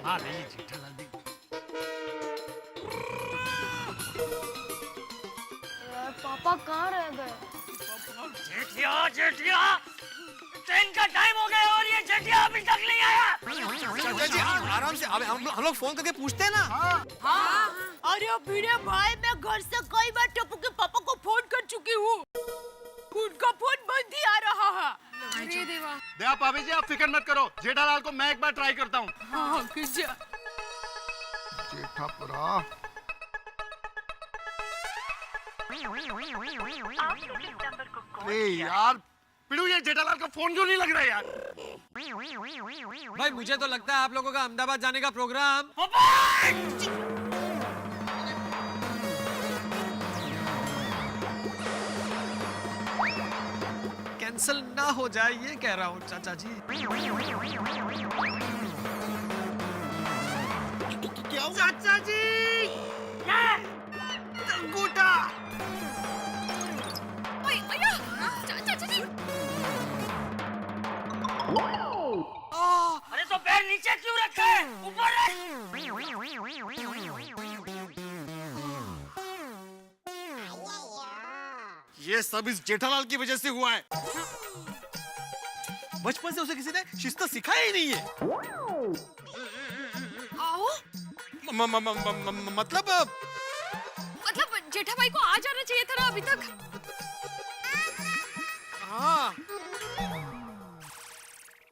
आ रही है जेठालाल दी। पापा कहाँ रह गए? जेठिया जेठिया, ट्रेन का टाइम हो गया और ये जेठिया अभी तक नहीं आया। चाचा जी आराम से, अब हम लोग फोन करके पूछते हैं ना। हाँ। अरे मेरे भाई, मैं घर से कई बार टप्पू के पापा को फोन कर चुकी हूँ, उनका फोन बंद ही आ रहा है। अरे देवा। देवा भाभी जी आप फिक्र मत करो, जेठालाल को मैं एक बार ट्राई करता हूँ। हाँ जेठापुरा। अरे यार पिड़ू, ये जेठालाल का फोन क्यों नहीं लग रहा यार? भाई मुझे तो लगता है आप लोगों का अहमदाबाद जाने का प्रोग्राम कैंसिल ना हो जाए, ये कह रहा हूँ चाचा जी। क्या चाचा जी? अंगूठा। अरे तो पैर नीचे क्यों रखा है? ऊपर रख। ये सब इस जेठालाल की वजह से हुआ है। बचपन से उसे किसी ने शिस्त सिखाया ही नहीं है। आओ। मतलब जेठा भाई को आ जाना चाहिए था ना अभी तक। हाँ।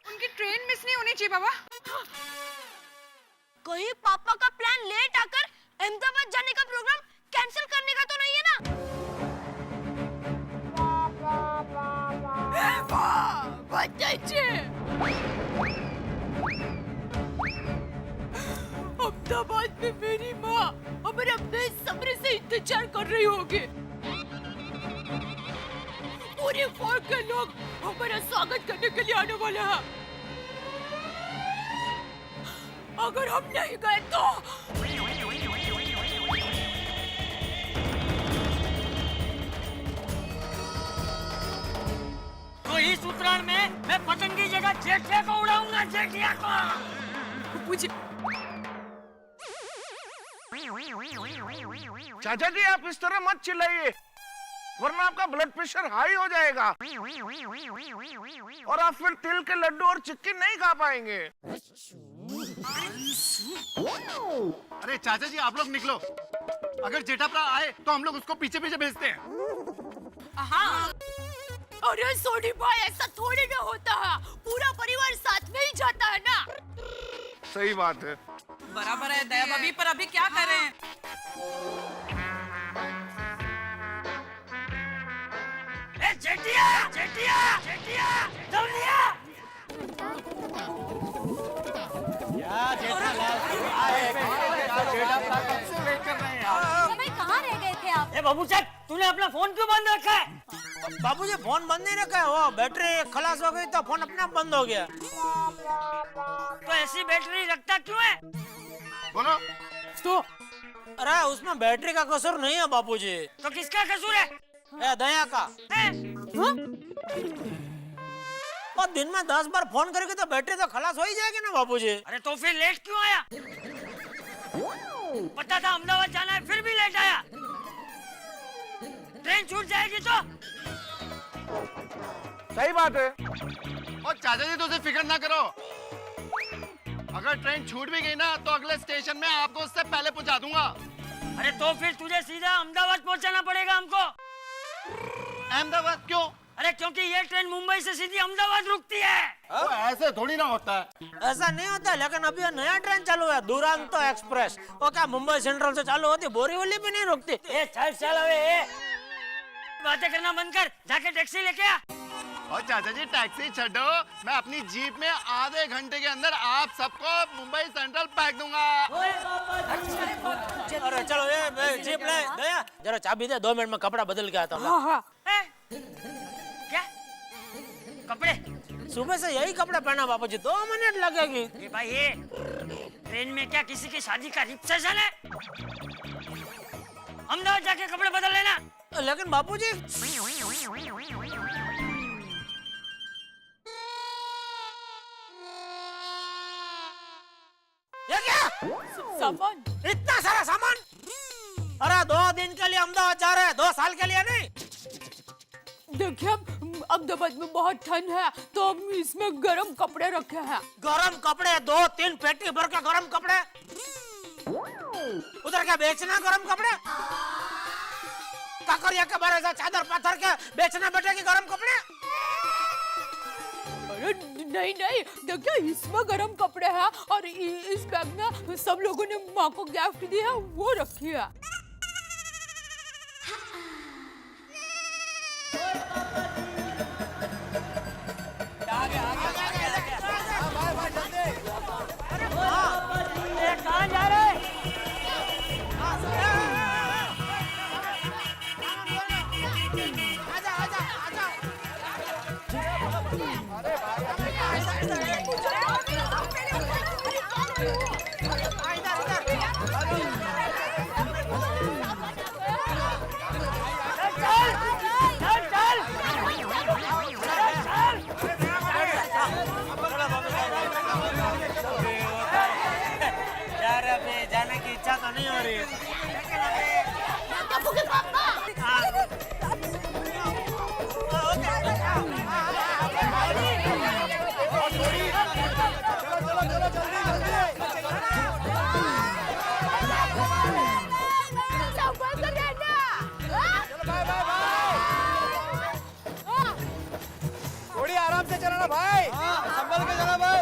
उनकी ट्रेन मिस नहीं होनी चाहिए बाबा। कहीं पापा का प्लान लेट आकर अहमदाबाद जाने का प्रोग्राम कैंसिल करने का तो नहीं है ना? अहमदाबाद में मेरी माँ हमारा बेसब्री से इंतजार कर रही होगी। पूरे फौज के लोग हमारा स्वागत करने के लिए आने वाले हैं। अगर हम नहीं गए तो इस उत्तरायण में मैं पतंग की जगह जेठिया को उड़ाऊंगा। जेठिया को मुझे चाचा जी आप इस तरह मत चिल्लाइए, वरना आपका ब्लड प्रेशर हाई हो जाएगा और आप फिर तिल के लड्डू और चिक्की नहीं खा पाएंगे। अरे चाचा जी आप लोग निकलो, अगर जेठापरा आए तो हम लोग उसको पीछे पीछे भेजते हैं। हाँ। अरे सोनी भाई, ऐसा थोड़ी ना होता है, पूरा परिवार साथ में ही जाता है ना। सही बात है। बराबर है दया भाभी, पर अभी क्या करें? जेठिया जेठिया जेठिया जल्दी आ। कहाँ रह गए थे आप? बाबू साहब, तूने अपना फोन क्यों बंद रखा है? बाबूजी फोन बंद नहीं रखा है, वो बैटरी खलास हो गई तो फोन अपने आप बंद हो गया। तो ऐसी बैटरी रखता क्यों है? बोलो। तो अरे उसमें बैटरी का कसूर नहीं है बापूजी। तो किसका कसूर है? दया का। और दिन में 10 बार फोन करेगी तो बैटरी तो खलास हो ही जाएगी ना बापूजी। अरे तो फिर लेट क्यों आया? पता था अहमदाबाद जाना है, फिर भी लेट आया। ट्रेन छूट जाएगी तो? सही बात है। और चाचा जी तो उसे फिक्र ना करो, अगर ट्रेन छूट भी गई ना तो अगले स्टेशन में आपको उससे पहले पहुंचा दूंगा। अरे तो फिर तुझे सीधा अहमदाबाद पहुंचाना पड़ेगा हमको। अहमदाबाद क्यों? अरे क्योंकि ये ट्रेन मुंबई से सीधी अहमदाबाद रुकती है। ऐसे थोड़ी ना होता है। ऐसा नहीं होता, लेकिन अभी ये नया ट्रेन चालू है, दुरांतो एक्सप्रेस। वो क्या मुंबई सेंट्रल से चालू होती, बोरीवली पे नहीं रुकती। चल बातें करना बंद कर, जाके टैक्सी लेके आ। और चाचा जी टैक्सी छोड़ो, मैं अपनी जीप में आधे घंटे के अंदर आप सबको मुंबई सेंट्रल फेंक दूंगा। अरे चलो ये जीप ले दया, जरा चाबी दे, 2 मिनट में कपड़ा बदल के आता हूँ। क्या कपड़े? सुबह से यही कपड़े पहना बापूजी, 2 मिनट लगेगी। ये भाई ये ट्रेन में क्या किसी की शादी का रिसेप्शन है? अहमदाबाद जाके कपड़े बदल लेना। लेकिन बापूजी ये क्या? सामान। इतना सारा सामान? अरे 2 दिन के लिए अहमदाबाद जा रहे हैं, 2 साल के लिए नहीं। देखिए अहमदाबाद में बहुत ठंड है तो हम इसमें गर्म कपड़े रखे हैं। गरम कपड़े 2-3 पेटी भर के गरम कपड़े? उधर क्या बेचना गरम कपड़े? काकरिया के बारे से चादर पाथर के बेचना बेटे की गरम कपड़े? अरे नहीं नहीं, देखिए इसमें गर्म कपड़े हैं और इस बैग में सब लोगों ने माँ को गिफ्ट दी है, वो रखी है। कहाँ जा रहे हैं? आजा आजा आजा। यार अभी जाने की इच्छा तो नहीं हो रही है। थोड़ी आराम से चलाना भाई, संभल के चला भाई।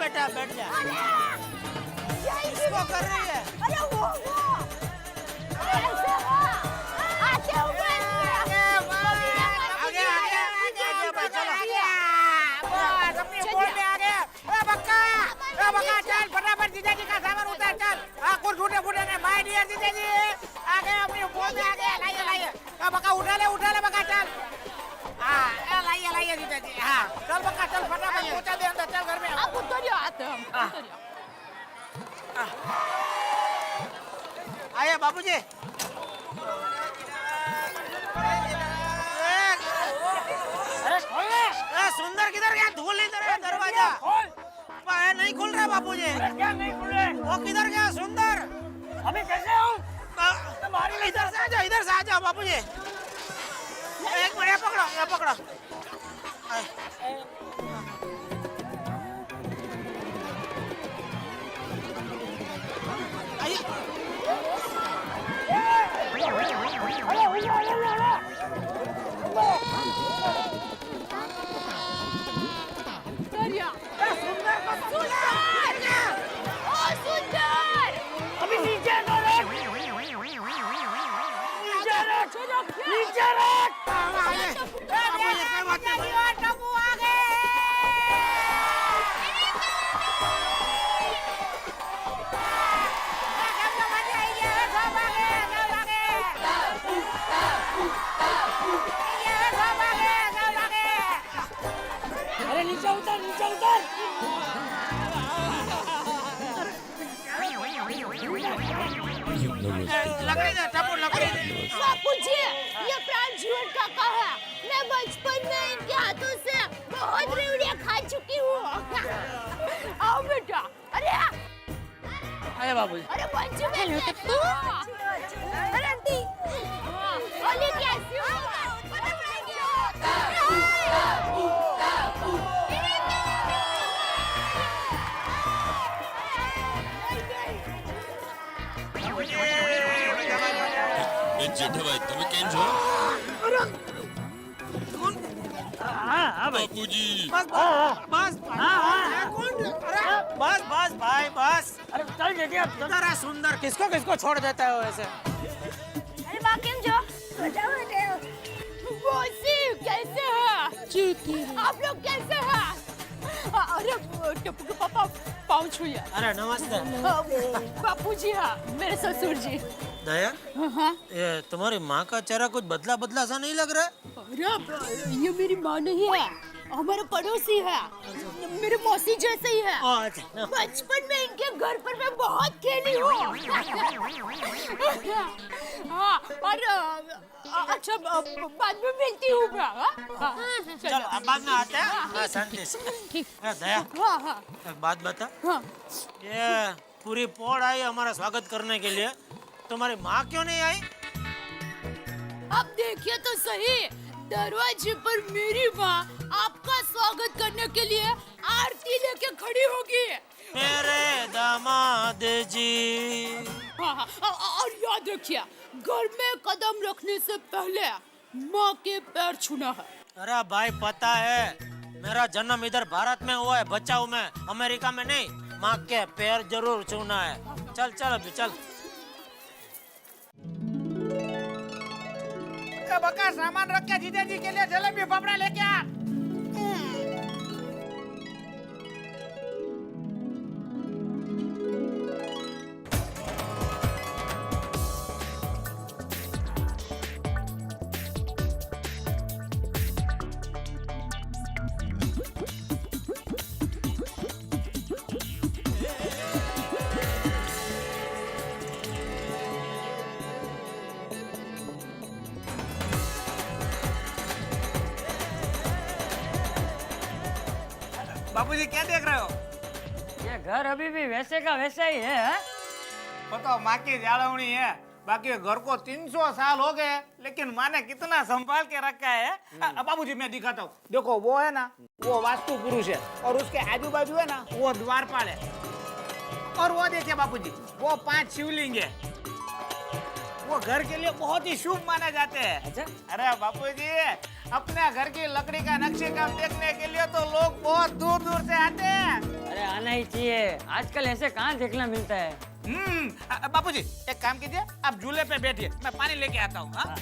बेटा बैठ जा। इसको कर रही है। अरे वो ऐसे आगे आगे आगे आगे भाई चलो। अपनी बोल में आगे। बक्का चल फटाफट जीजाजी का सामान उतार चल। कुछ फूटे ने माय डियर जीजाजी आगे अपनी बोल में आगे लाइए बक्का उठा ले बक्का चल। लाइए जीजाजी। चल बक्का चल फटाफट पहुंचा दे अंदर चल घर में। आप उतरिए आते हैं उतरिए। आइए बाबूजी। अरे सुंदर किधर गया? धूल इधर है दरवाजा। नहीं खुल रहा बाबूजी। क्या नहीं खुल रहे? वो किधर गया सुंदर? अभी कैसे हूँ? इधर से आ जाओ बाबूजी। एक मिनट ये पकड़ो। अभी नीचे रख। अरे नीचे उतर। लकड़ी दे। बापूजी, ये प्राण जीवन काका है। मैं बचपन में इनके हाथों से बहुत रेवड़ियाँ खा चुकी हूँ। आओ बेटा। अरे आइए बाबूजी। अरे बच्चू में अरे आंटी ओली कैसी हो? જેઠાભાઈ તમે કેમ છો બાપુજી बस बस बस भाई बस अरे चल जेठिया चल। जरा सुंदर किसको किसको छोड़ देता है ऐसे अरे बा केम जो मौसी कैसे हैं आप लोग कैसे हैं अरे टप्पू के पापा पाँव छुइया। अरे नमस्ते बापूजी हाँ मेरे ससुर जी। दया ये तुम्हारी माँ का चेहरा कुछ बदला बदला सा नहीं लग रहा है अरे ये मेरी माँ नहीं है, हमारा पड़ोसी है, मेरे मौसी जैसे ही है। अच्छा बचपन में इनके घर पर मैं बहुत खेली हूँ हाँ और अच्छा बाद में मिलती हूँ मैं। हाँ, चलो अब बाद में आते हैं शांति से दया हाँ हाँ एक बात बता हाँ। ये पूरी पौड़ आई हमारा स्वागत करने के लिए तुम्हारी माँ क्यों नहीं आई अब देखिए तो सही, दरवाजे पर मेरी माँ आपका स्वागत करने के लिए आरती लेके खड़ी होगी। मेरे दामाद जी हाँ, और याद रखिए घर में कदम रखने से पहले माँ के पैर छूना है। अरे भाई पता है मेरा जन्म इधर भारत में हुआ है, बचाओ में अमेरिका में नहीं। माँ के पैर जरूर छूना है। चल चल अभी चल। बका सामान रख के जीजा जी के लिए जलेबी फाफड़ा लेके आ। बाबूजी क्या देख रहे हो? ये घर अभी भी वैसे का वैसा ही है हाँ? वो तो माँ की जालवनी है, बाकी घर को 300 साल हो गए लेकिन माँ ने कितना संभाल के रखा है। बाबूजी मैं दिखाता हूँ, देखो वो है ना वो वास्तु पुरुष है और उसके आजू बाजू है ना वो द्वारपाल है और वो देखिए बाबूजी वो 5 शिवलिंग है। वो घर के लिए बहुत ही शुभ माने जाते हैं। अच्छा? अरे बापूजी अपने घर की लकड़ी का नक्शे काम देखने के लिए तो लोग बहुत दूर दूर से आते हैं। अरे आना ही चाहिए, आजकल ऐसे कहाँ देखना मिलता है। बापूजी एक काम कीजिए आप झूले पे बैठिए, मैं पानी लेके आता हूँ। हाँ?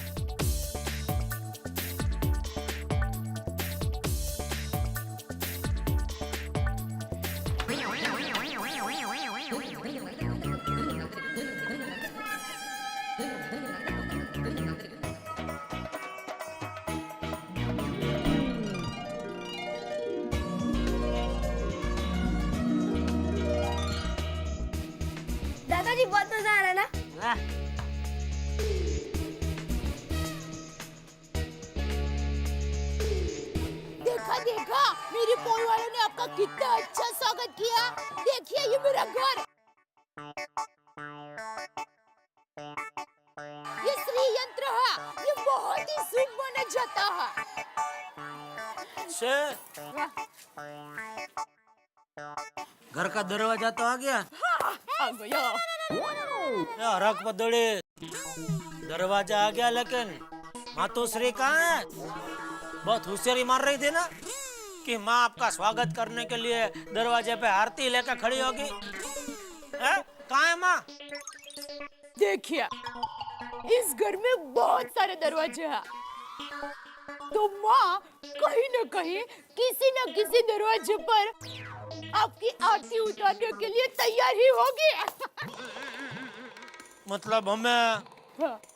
दादाजी बहुत मजा आ रहा है ना वाह, देखा देखा मेरी पोल वालों ने आपका कितना अच्छा स्वागत किया। देखिए ये मेरा घर, ये श्री यंत्र है, ये बहुत ही शुभ माना जाता है। घर का दरवाजा तो आ गया। आ गया। यार रख पदड़ी दरवाजा आ गया लेकिन मातोश्री कहाँ है? बहुत होशियारी मार रही थी ना कि माँ आपका स्वागत करने के लिए दरवाजे पे आरती लेकर खड़ी होगी। कहाँ है माँ? देखिए इस घर में बहुत सारे दरवाजे हैं, तो माँ कहीं न कहीं किसी न किसी दरवाजे पर आपकी आरती उतारने के लिए तैयार ही होगी। मतलब हमें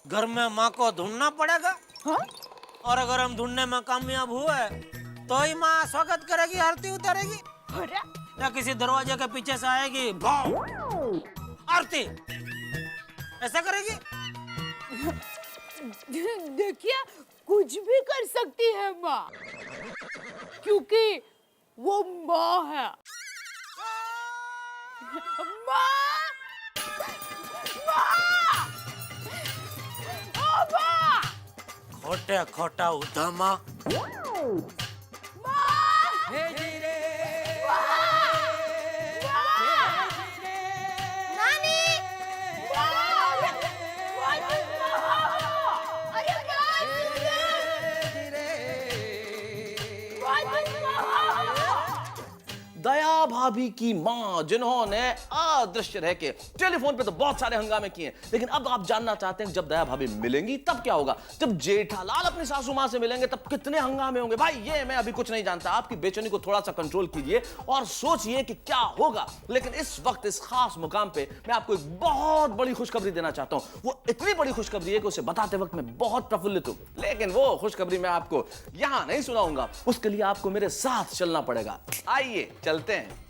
घर में माँ को ढूंढना पड़ेगा। हाँ? और अगर हम ढूंढने में कामयाब हुए तो ही माँ स्वागत करेगी, आरती उतारेगी, अरे या किसी दरवाजे के पीछे से आएगी भाव आरती ऐसा करेगी। देखिए कुछ भी कर सकती है माँ, क्योंकि वो माँ है। माँ! माँ! ओ माँ! खोटे खोटा उधमा नानी भाभी की माँ, जिन्होंने अदृश्य रह के टेलीफोन पे तो बहुत सारे हंगामे किए, लेकिन अब आप जानना चाहते हैं जब दया भाभी मिलेंगी तब क्या होगा, जब जेठालाल अपनी सासू माँ से मिलेंगे तब कितने हंगामे होंगे। भाई ये मैं अभी कुछ नहीं जानता, आपकी बेचैनी को थोड़ा सा कंट्रोल कीजिए और सोचिए कि क्या होगा। लेकिन इस वक्त इस खास मुकाम पे मैं आपको एक बहुत बड़ी खुशखबरी देना चाहता हूं। वो इतनी बड़ी खुशखबरी है कि उसे बताते वक्त मैं बहुत प्रफुल्लित हूं, लेकिन वो खुशखबरी मैं आपको यहां नहीं सुनाऊंगा, उसके लिए आपको मेरे साथ चलना पड़ेगा। आइए चलते हैं।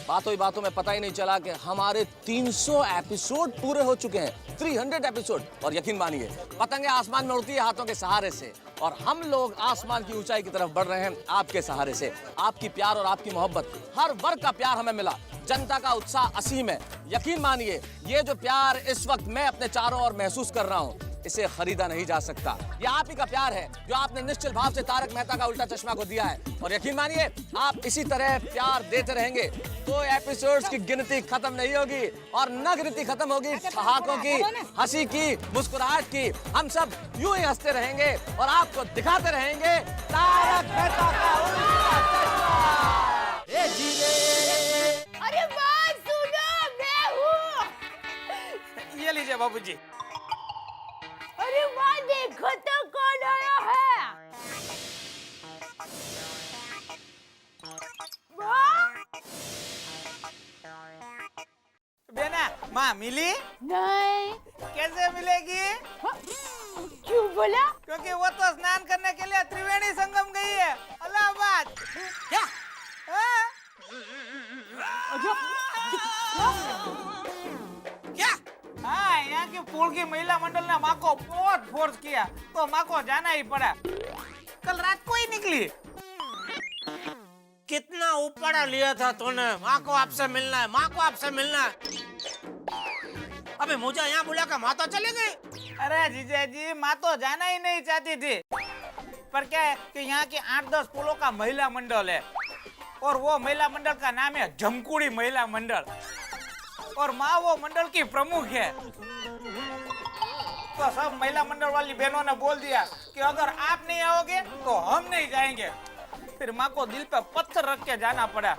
बातों में पता ही नहीं चला कि हमारे 300 एपिसोड पूरे हो चुके हैं, 300 एपिसोड। और यकीन मानिए पतंगे आसमान में उड़ती है हाथों के सहारे से, और हम लोग आसमान की ऊंचाई की तरफ बढ़ रहे हैं आपके सहारे से। आपकी प्यार और आपकी मोहब्बत, हर वर्ग का प्यार हमें मिला, जनता का उत्साह असीम है। यकीन मानिए ये जो प्यार इस वक्त मैं अपने चारों ओर महसूस कर रहा हूँ, इसे खरीदा नहीं जा सकता। ये आप ही का प्यार है जो आपने निश्चल भाव से तारक मेहता का उल्टा चश्मा को दिया है। और यकीन मानिए आप इसी तरह प्यार देते रहेंगे तो एपिसोड्स की गिनती खत्म नहीं होगी, और न गिनती खत्म होगी ठहाकों की, हंसी की, मुस्कुराहट की। हम सब यूं ही हंसते रहेंगे और आपको दिखाते रहेंगे तारक मेहता का उल्टा चश्मा। अरे बात सुनो, मैं हूँ। ये लीजिए बाबूजी। अरे वाह, देखो तो कौन आया है। बेना, माँ मिली? नहीं। कैसे मिलेगी? क्यों बोला? क्योंकि वो तो स्नान करने के लिए त्रिवेणी संगम गई है, इलाहाबाद। क्या? क्या? हाँ, यहाँ की पूल की महिला मंडल ने माँ को बहुत फोर्स किया, तो माँ को जाना ही पड़ा। कल रात को ही निकली। कितना ऊपर लिया था तूने, माँ को आपसे मिलना है, माँ को आपसे मिलना है। अबे मुझे यहाँ बुला कर माँ तो चली गई। अरे जीजा जी, माँ तो जाना ही नहीं चाहती थी, पर क्या है कि यहाँ की 8-10 पुलों का महिला मंडल है, और वो महिला मंडल का नाम है झमकुड़ी महिला मंडल, और माँ वो मंडल की प्रमुख है। तो सब महिला मंडल वाली बहनों ने बोल दिया कि अगर आप नहीं आओगे तो हम नहीं जाएंगे। फिर माँ को दिल पे पत्थर रख के जाना पड़ा।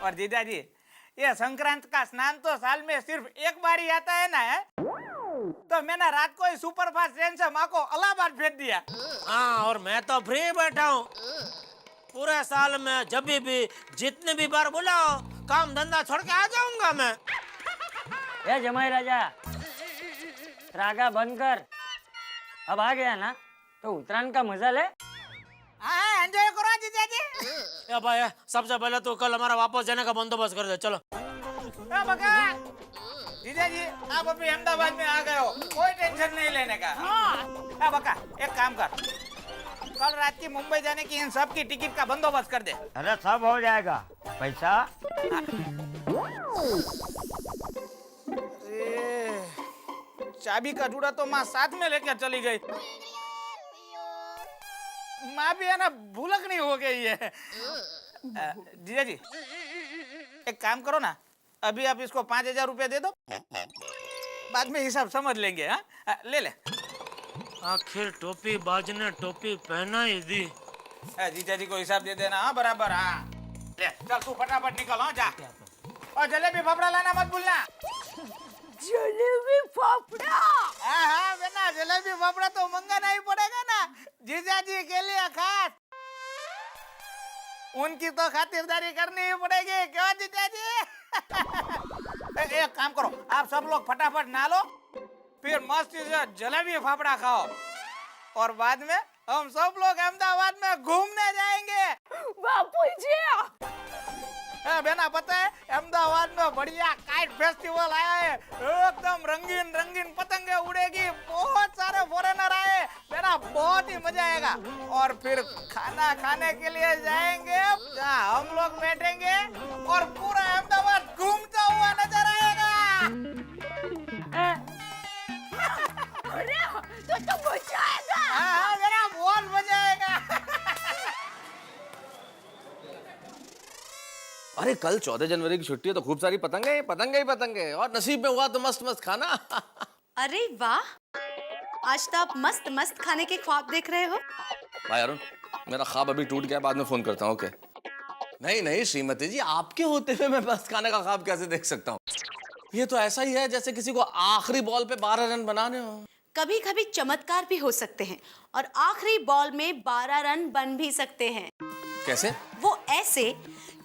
और जीजा जी, ये संक्रांत का स्नान तो साल में सिर्फ एक बार ही आता है ना, तो मैंने रात को ही सुपरफास्ट ट्रेन से माँ को इलाहाबाद भेज दिया। हाँ, और मैं तो फ्री बैठा हूँ। पूरे साल में जब भी जितने भी बार बुलाओ, काम धंधा छोड़ के आ जाऊंगा मैं। ए जमाई राजा, रागा बंद कर। अब आ गया ना तो उत्तरायण का मजा ले। हाँ, एंजॉय करो जीजा जी। भाई सबसे पहले तो कल हमारा वापस जाने का बंदोबस्त कर दे, चलो। बका, जीजा जी आप अभी अहमदाबाद में आ गए हो, कोई टेंशन नहीं लेने का। हाँ बका, एक काम कर, कल रात की मुंबई जाने की इन सब की टिकट का बंदोबस्त कर दे। अरे सब हो जाएगा, पैसा? चाबी का जूड़ा तो माँ साथ में लेकर चली गई। माँ भी है ना भूलक नहीं हो गई है। जीजा जी एक काम करो ना, अभी आप इसको 5,000 रुपए दे दो, बाद में हिसाब समझ लेंगे। हाँ ले ले। आखिर टोपी बाज ने टोपी पहना ही दी। जीजा जी को हिसाब दे देना। हाँ बराबर। हाँ ले चल, तू फटाफट निकल। हाँ जा, और जलेबी फाफड़ा लाना मत भूलना। जलेबी फाफड़ा? हाँ हाँ बेना, जलेबी फाफड़ा तो मंगाना ही पड़ेगा ना, जीजा जी के लिए खास। उनकी तो खातिरदारी करनी ही पड़ेगी, क्यों जीजा जी? एक काम करो, आप सब लोग फटाफट नहा लो, फिर मस्त से जलेबी फाफड़ा खाओ, और बाद में हम सब लोग अहमदाबाद में घूमने जाएंगे। बापूजी, बेना पता है अहमदाबाद में बढ़िया काइट फेस्टिवल आया है, एकदम रंगीन रंगीन पतंगे उड़ेगी, बहुत सारे फॉरेनर आए, बेना बहुत ही मजा आएगा। और फिर खाना खाने के लिए जाएंगे जहाँ हम लोग बैठेंगे और पूरा अहमदाबाद घूमता हुआ नजर आएगा। अरे तो मजा आएगा। हाँ बेना बहुत मजा आएगा। अरे कल 14 जनवरी की छुट्टी है तो खूब सारी पतंगे पतंगे ही पतंगे, और नसीब में हुआ तो मस्त मस्त खाना। अरे वाह, आज तो आप मस्त मस्त खाने के ख्वाब देख रहे हो। भाई अरुण, मेरा ख्वाब अभी टूट गया, बाद में फोन करता हूँ। ओके नहीं नहीं श्रीमती जी, आपके होते हुए मैं मस्त खाने का ख्वाब कैसे देख सकता हूँ? ये तो ऐसा ही है जैसे किसी को आखिरी बॉल पे 12 रन बनाने हो। कभी कभी चमत्कार भी हो सकते हैं और आखिरी बॉल में 12 रन बन भी सकते हैं। कैसे? वो ऐसे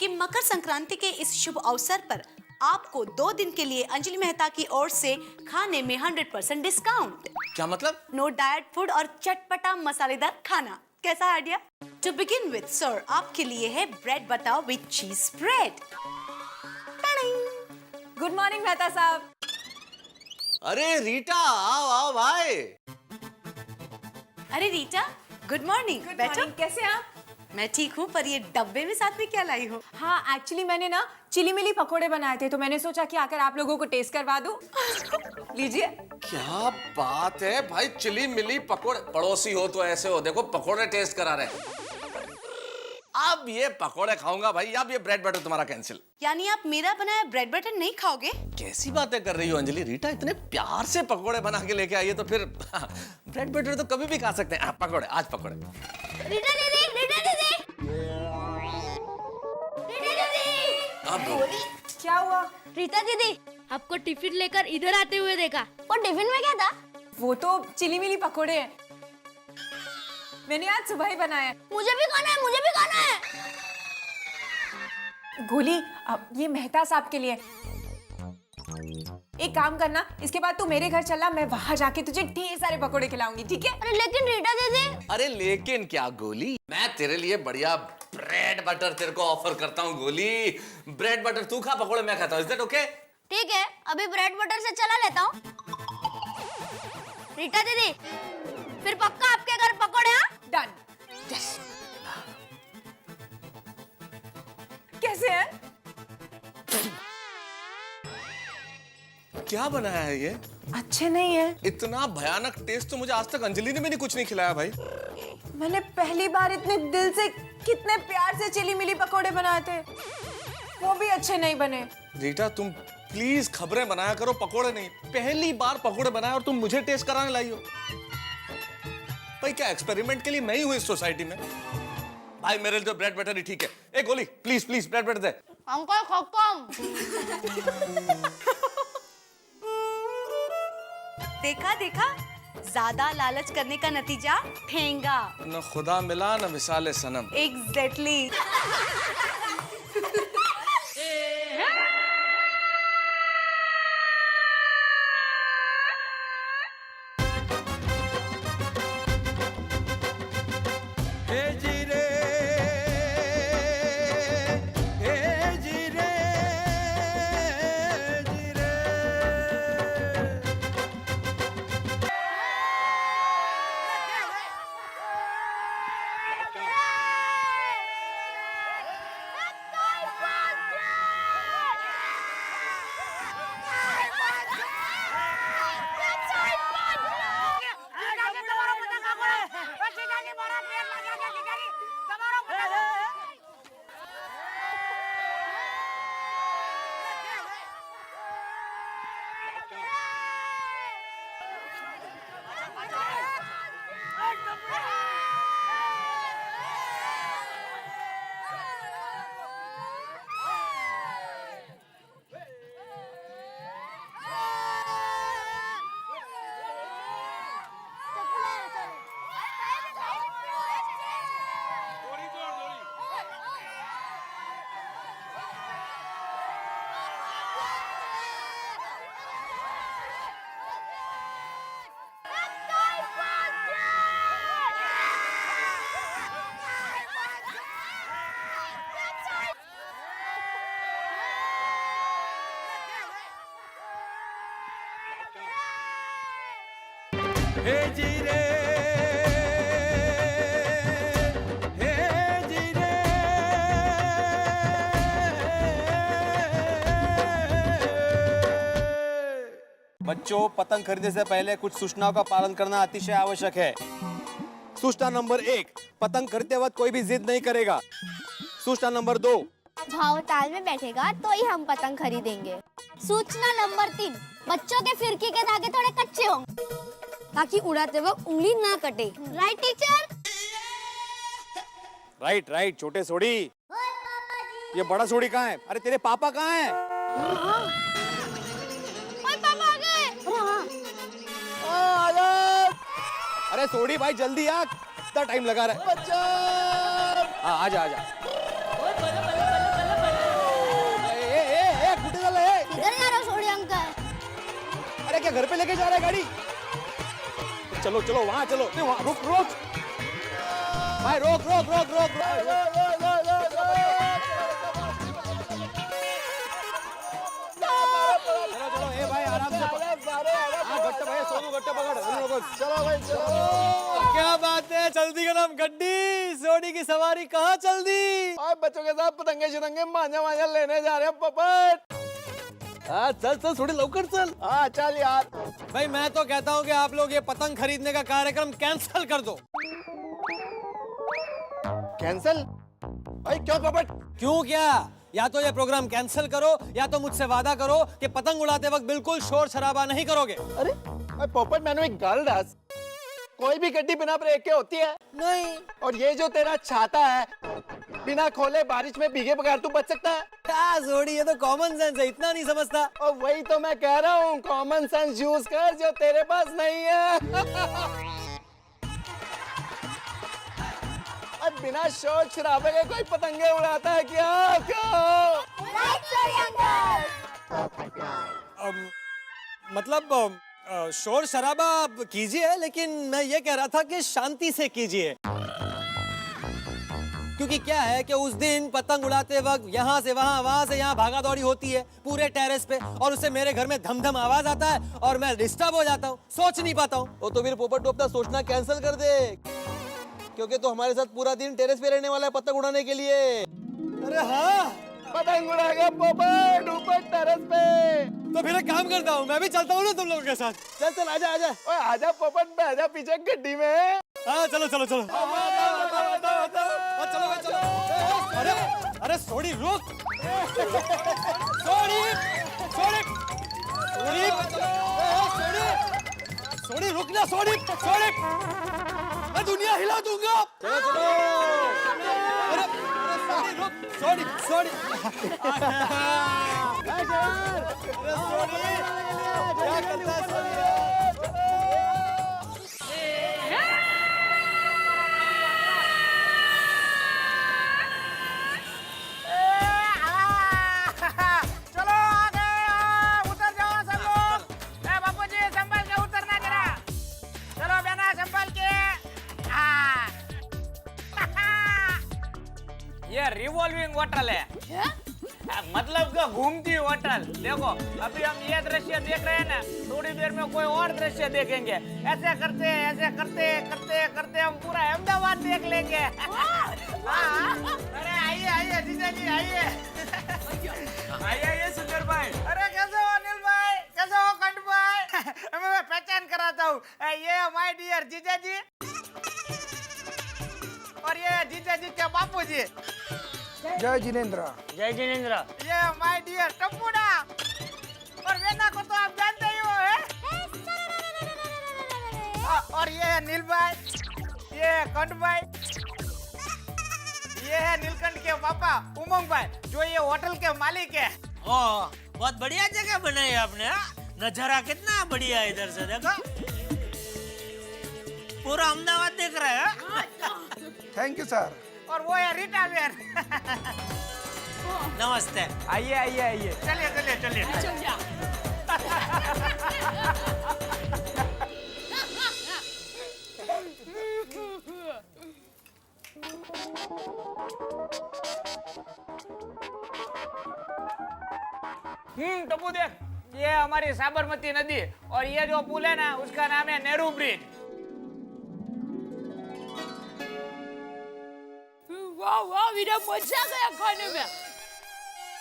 कि मकर संक्रांति के इस शुभ अवसर पर आपको 2 दिन के लिए अंजलि मेहता की ओर से खाने में 100% डिस्काउंट। क्या मतलब? नो डाइट फूड और चटपटा मसालेदार खाना। कैसा idea? To begin with sir, आपके लिए है bread butter with cheese bread. Good morning Mehta साहब। अरे रीटा, आओ आओ भाई। अरे रीटा, गुड मॉर्निंग। बैठो। कैसे हैं आप? मैं ठीक हूँ, पर ये डब्बे में साथ में क्या लाई हो? हाँ, एक्चुअली मैंने ना चिली मिली पकोड़े बनाए थे, तो मैंने सोचा कि आकर आप लोगों को टेस्ट करवा दूं। लीजिए। क्या बात है भाई, चिली मिली पकोड़े। पड़ोसी हो तो ऐसे हो, देखो पकोड़े टेस्ट करा रहे हैं। अब ये पकोड़े खाऊंगा भाई, अब ये ब्रेड बटर तुम्हारा कैंसिल। यानी आप मेरा बनाया ब्रेड बटर नहीं खाओगे? कैसी बातें कर रही हो अंजलि? रीटा इतने प्यार से पकोड़े बना के लेके आई है तो फिर ब्रेड बटर तो कभी भी खा सकते हैं। पकोड़े, आज पकोड़े। रीटा दीदी, रीटा दीदी, रीटा दीदी। अब क्या हुआ? रीता दीदी, आपको टिफिन लेकर इधर आते हुए देखा। और टिफिन में क्या था? वो तो चिली मिली पकोड़े हैं, मैंने आज सुबह ही बनाया। मुझे भी खाना है, मुझे भी खाना है। गोली, अब ये मेहता साहब के लिए। एक काम करना, इसके बाद तू मेरे घर चला, मैं वहां जाके तुझे ढेर सारे पकोड़े खिलाऊंगी, ठीक है? अरे लेकिन रीटा दीदी। अरे लेकिन क्या गोली, मैं तेरे लिए बढ़िया ब्रेड बटर तेरे को ऑफर करता हूँ गोली। ब्रेड बटर तू खा, पकोड़े मैं खाता हूँ। Is that okay? ठीक है, अभी ब्रेड बटर से चला लेता हूँ। रीटा दीदी, फिर पक्का आपके घर पकोड़े? हाँ, डन। यस। कैसे है? क्या बनाया है ये? अच्छे नहीं है। इतना भयानक टेस्ट तो मुझे आज तक अंजलि ने भी नहीं कुछ नहीं खिलाया भाई। मैंने पहली बार इतने दिल से, कितने प्यार से चिली मिली पकोड़े बनाए थे, वो भी अच्छे नहीं बने। रीटा तुम प्लीज खबरें बनाया करो, पकोड़े नहीं। पहली बार पकोड़े बनाए और तुम मुझे टेस्ट कराने लाई हो भाई। क्या एक्सपेरिमेंट के लिए मैं ही हूं इस सोसाइटी में भाई? मेरे लिए तो ब्रेड बटर ही ठीक है। ए गोली, please please bread butter they. Uncle खत्म। देखा देखा, ज्यादा लालच करने का नतीजा ठेंगा। न खुदा मिला न मिसाले सनम। एग्जैक्टली। हे जी रे, हे जी रे। बच्चों, पतंग खरीदने से पहले कुछ सूचनाओं का पालन करना अतिशय आवश्यक है। सूचना नंबर 1, पतंग खरीदते वक्त कोई भी जिद नहीं करेगा। सूचना नंबर 2, भाव ताल में बैठेगा तो ही हम पतंग खरीदेंगे। सूचना नंबर 3, बच्चों के फिरकी के धागे थोड़े कच्चे होंगे ताकि उड़ाते वक्त उंगली ना कटे। Right teacher? राइट राइट छोटे सोड़ी। ये बड़ा सोडी कहाँ है? अरे तेरे पापा कहाँ हैं? ओए पापा आ गए। अरे सोडी भाई जल्दी आ, कितना टाइम लगा रहा है? हाँ आजा आजा। कुटे चल रहा है? किधर जा रहे हो सोडी अंकल? अरे क्या घर पे लेके जा रहा है गाड़ी? चलो चलो वहाँ चलो। नहीं, वहाँ रुक रुक भाई, रोक रोक रोक रोक चलो चलो ए भाई आराम से हाँ गट्टा भाई, सोनू गट्टा पकड़। चलो भाई चलो। क्या बात है, चलती का नाम गड्डी। सोडी की सवारी कहाँ चल दी? बच्चों के साथ पतंगे शतंगे मांझा मांझा लेने जा रहे हैं पपट। हाँ चल चल सोडी लवकर चल। हाँ चल यार। भाई मैं तो कहता हूँ कि आप लोग ये पतंग खरीदने का कार्यक्रम कैंसिल कर दो। कैंसिल? भाई क्यों पपट? क्यों क्या? या तो ये प्रोग्राम कैंसिल करो या तो मुझसे वादा करो कि पतंग उड़ाते वक्त बिल्कुल शोर शराबा नहीं करोगे। अरे पोपट मैंने एक गाल दास, कोई भी गड्डी बिना ब्रेक के होती है? नहीं। और ये जो तेरा छाता है, बिना खोले बारिश में भीगे बगैर तू बच सकता है? क्या जोड़ी, ये तो कॉमन सेंस है, इतना नहीं समझता। और वही तो मैं कह रहा हूँ, कॉमन सेंस यूज कर जो तेरे पास नहीं है। अब बिना शोर शराबे के कोई पतंगे उड़ाता है क्या? क्यों? मतलब शोर शराबा आप कीजिए, लेकिन मैं ये कह रहा था कि शांति से कीजिए। क्योंकि क्या है कि उस दिन पतंग उड़ाते वक्त यहाँ से वहाँ से यहाँ भागा दौड़ी होती है पूरे टेरेस पे, और उससे मेरे घर में धम धम आवाज आता है और मैं डिस्टर्ब हो जाता हूँ, सोच नहीं पाता हूँ। वो तो फिर पोपट तो अपना सोचना कैंसिल कर दे, क्योंकि तो हमारे साथ पूरा दिन टेरेस पे रहने वाला है पतंग उड़ाने के लिए। अरे हाँ, पतंग उड़ाएगा पोपट ऊपर टेरेस पे। तो फिर एक काम करता हूँ, मैं भी चलता हूँ ना तुम लोगों के साथ। चल चल आजा आजा। ओए आजा पोपट, बैठ जा पीछे गड्डी में। हाँ चलो चलो चलो। चलो भाई चलो। अरे अरे सोडी रुक। सोडी सोडी सोडी सोडी रुक ना। सोडी सोडी मैं दुनिया हिला दूंगा। चलो चलो। अरे सोडी रुक। सोडी सोडी अरे सोडी क्या करता है सोडी? ये रिवॉल्विंग होटल है, मतलब कि घूमती होटल। देखो अभी हम ये दृश्य देख रहे हैं ना, थोड़ी देर में कोई और दृश्य देखेंगे। ऐसे करते करते करते करते हम पूरा अहमदाबाद देख लेंगे। अरे आइए आइए जीजा जी आइए। आइए सुंदर भाई। अरे कैसे हो अनिल भाई, कैसे हो कंठ भाई? मैं पहचान कराता हूँ, ये माय डियर जीजा जी और ये जीजा जी के बापू जी। जय जिनेंद्र। जय जिनेंद्र। ये माय डियर टप्पूडा, और वेना को तो आप जानते ही हो है। और ये है नील भाई, ये है कंठ भाई, ये है नीलकंठ के पापा उमंग भाई, जो ये होटल के मालिक है। ओ, बहुत बढ़िया जगह बनाई आपने। नजारा कितना बढ़िया है, इधर से देखो पूरा अहमदाबाद दिख रहा है। Thank you sir. और वो है रीटा बेर। नमस्ते। आइए आइए आइए। चलिए चलिए चलिए। टप्पू देख, ये हमारी साबरमती नदी, और ये जो पुल है ना उसका नाम है नेहरू ब्रिज। वाह वाह वीरा, मजा गया खाने में।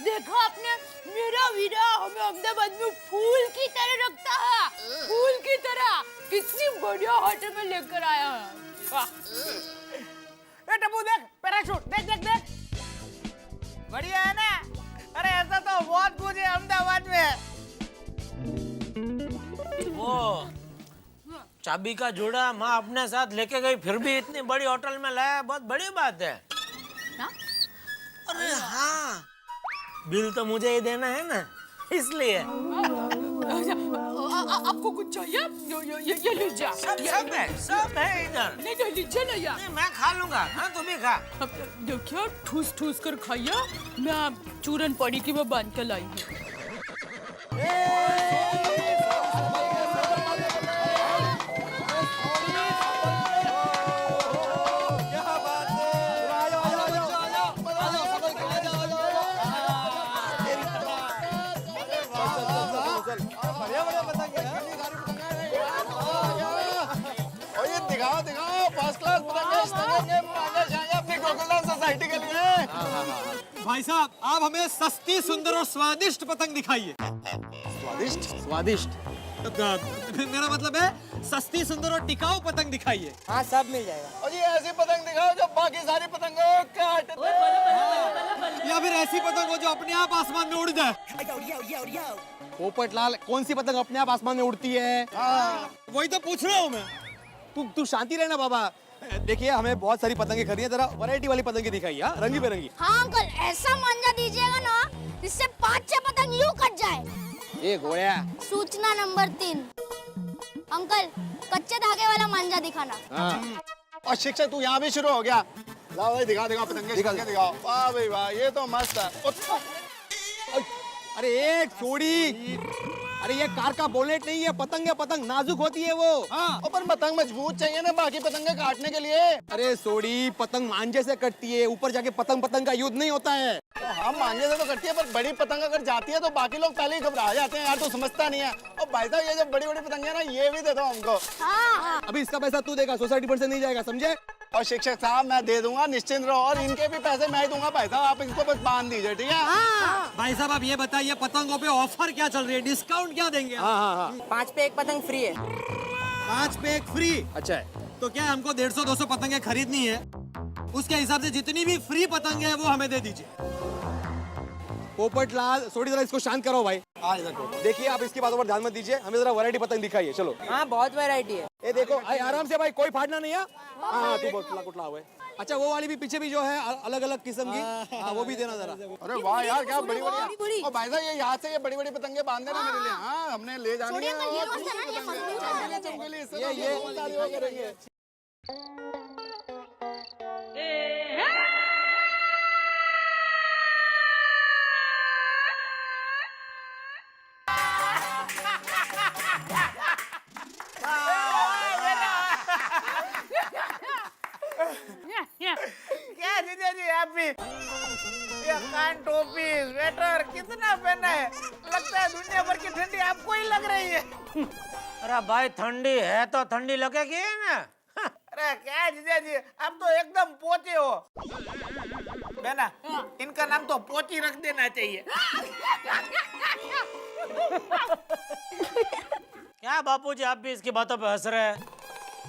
देखा आपने, मेरा वीरा हमें अहमदाबाद में फूल की तरह रखता है, फूल की तरह। कितनी बढ़िया होटल में लेकर आया है। टप्पू देख, पैराशूट देख देख देख, बढ़िया है ना? अरे ऐसा तो बहुत कुछ है अहमदाबाद में। वो चाबी का जोड़ा माँ अपने साथ लेके गई, फिर भी इतनी बड़ी होटल में लाया, बहुत बड़ी बात है। अरे हाँ, बिल तो मुझे ही देना है ना, इसलिए। आपको कुछ चाहिए? ये लीजिए। सब है इधर। नहीं लीजिए ना यार। नहीं, मैं खा लूंगा। हाँ, तुम भी खा। देखिए ठूस ठूस कर खाइए। मैं चूरन पड़ी की वो बांध के लाई हूँ। दिखाओ दिखाओ, फर्स्ट क्लास पतंगे अपनी गोकुलधाम सोसाइटी के लिए। भाई साहब, आप हमें सस्ती, सुंदर और स्वादिष्ट पतंग दिखाइए। स्वादिष्ट। मेरा मतलब है सस्ती, सुंदर और टिकाऊ पतंग दिखाइए। हाँ, सब मिल जाएगा। और ये ऐसी पतंग दिखाओ जो बाकी सारी पतंगों को काट दे। या फिर ऐसी पतंग हो जो अपने आप आसमान में उड़ जाए। पोपटलाल, कौन सी पतंग अपने आप आसमान में उड़ती है? वही तो पूछ रहा हूँ मैं। तू शांति रहना बाबा। देखिए, हमें बहुत सारी पतंगे खरीदी है, जरा वैरायटी वाली पतंगे दिखाइए। हाँ, रंगी बेरंगी। हाँ अंकल, ऐसा मांझा दीजिएगा ना जिससे 5-6 पतंग यूं कट जाए। ए गोया। सूचना नंबर 3, अंकल कच्चे धागे वाला मांझा दिखाना। और शिक्षक तू यहाँ भी शुरू हो गया। लाओ भाई, दिखा पतंगे दिखाओ। वाह भाई वाह, ये तो मस्त है। अरे एक छोड़ी। अरे ये कार का बोनेट नहीं है, पतंग है, पतंग नाजुक होती है वो। हाँ। पर पतंग मजबूत चाहिए ना बाकी पतंगे काटने के लिए। अरे सोड़ी, पतंग मांझे से कटती है, ऊपर जाके पतंग का युद्ध नहीं होता है। तो हम मांझे से तो कटती है, पर बड़ी पतंग अगर जाती है तो बाकी लोग पहले ही घबरा जाते हैं। यार तू समझता नहीं है। और भाई साहब, ये जो बड़ी बड़ी पतंगे ना, ये भी दे दो हमको। हाँ। अभी इसका पैसा तू देगा, सोसाइटी फंड से नहीं जाएगा, समझे? और शिक्षक साहब, मैं दे दूंगा, निश्चिंत रहो। और इनके भी पैसे मैं ही दूंगा भाई साहब, आप इनको बस बांध दीजिए, ठीक है? भाई साहब, आप ये बताइए, पतंगों पे ऑफर क्या चल रही है, डिस्काउंट क्या देंगे? हाँ। 5 पे 1 पतंग फ्री है। 5 पे 1 फ्री? अच्छा है। तो क्या हमको 150-200 पतंगे खरीदनी है? उसके हिसाब से जितनी भी फ्री पतंगे है वो हमें दे दीजिए। पोपटलाल, थोड़ी जरा इसको शांत करो भाई। देखिए, आप इसकी बातों पर ध्यान मत दीजिए, हमें जरा वैरायटी पतंग दिखाइए। चलो। हाँ, बहुत वैरायटी है। ये देखो, आराम से भाई, कोई फाड़ना नहीं है। हाँ, तू बहुत कुटला हुआ है। अच्छा, वो वाली भी पीछे भी जो है अलग अलग किस्म की, हाँ वो भी देना जरा। अरे वाह यार, क्या बड़ी बड़ी। और भाई साहब, ये यहाँ से ये बड़ी बड़ी पतंगे बांध देना मेरे लिए। हाँ, हमने ले जानी है। ये क्या जीजा जी, आप भी ये कान, टोपी, स्वेटर कितना पहना है? लगता है दुनिया भर की ठंडी आपको ही लग रही है। अरे भाई, ठंडी है तो ठंडी लगेगी ना। अरे क्या जीजा जी, आप तो एकदम पोते हो। बेना, इनका नाम तो पोती रख देना चाहिए। क्या बापूजी, आप भी इसकी बातों पे हंस रहे हैं?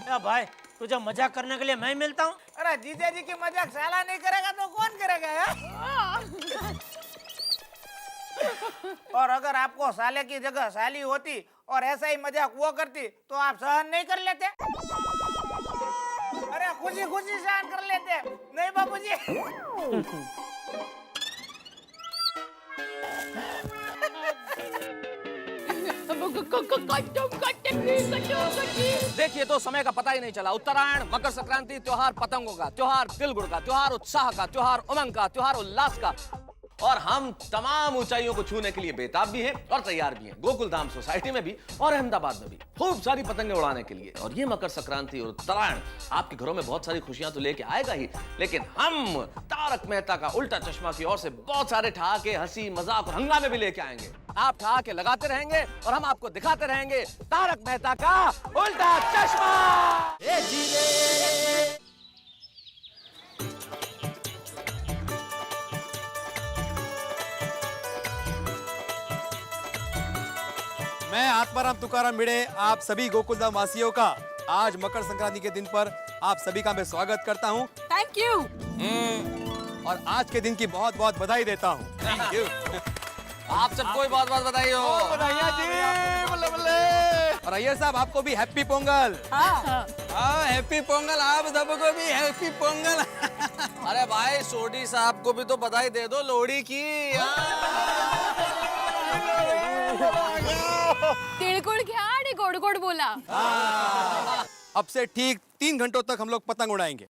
या भाई, तुझे मजाक करने के लिए मैं मिलता हूँ। अरे जीजा जी की मजाक साला नहीं करेगा तो कौन करेगा यार? और अगर आपको साले की जगह साली होती और ऐसा ही मजाक वो करती तो आप सहन नहीं कर लेते? अरे खुशी खुशी सहन कर लेते, नहीं बाबूजी? देखिए, तो समय का पता ही नहीं चला। उत्तरायण, मकर संक्रांति, त्योहार पतंगों का, त्योहार तिलगुड़ का, त्योहार उत्साह का, त्योहार उमंग का, त्योहार उल्लास का। और हम तमाम ऊंचाइयों को छूने के लिए बेताब भी हैं और तैयार भी हैं, गोकुलधाम सोसाइटी में भी और अहमदाबाद में भी खूब सारी पतंगे उड़ाने के लिए। और ये मकर संक्रांति और उत्तरायण आपके घरों में बहुत सारी खुशियां तो लेके आएगा ही, लेकिन हम तारक मेहता का उल्टा चश्मा की ओर से बहुत सारे ठहाके, हंसी मजाक और हंगामे भी लेके आएंगे। आप ठहाके लगाते रहेंगे और हम आपको दिखाते रहेंगे तारक मेहता का उल्टा चश्मा। मैं आत्माराम तुकाराम भिड़े आप सभी गोकुलधाम वासियों का आज मकर संक्रांति के दिन पर आप सभी का मैं स्वागत करता हूं। Thank you. और आज के दिन की बहुत बहुत बधाई देता हूं। Thank you. आप सबको बहुत बहुत बधाई हो। बधाइयाँ जी, बल्ले बल्ले। और अय्यर साहब, आपको भी हैप्पी पोंगल। हाँ, हैप्पी पोंगल, आप सबको भी हैप्पी पोंगल। अरे भाई सोडी साहब को भी तो बधाई दे दो लोहड़ी की। तिळगुळ घ्या आणि गोड गोड बोला। अब से ठीक 3 घंटों तक हम लोग पतंग उड़ाएंगे।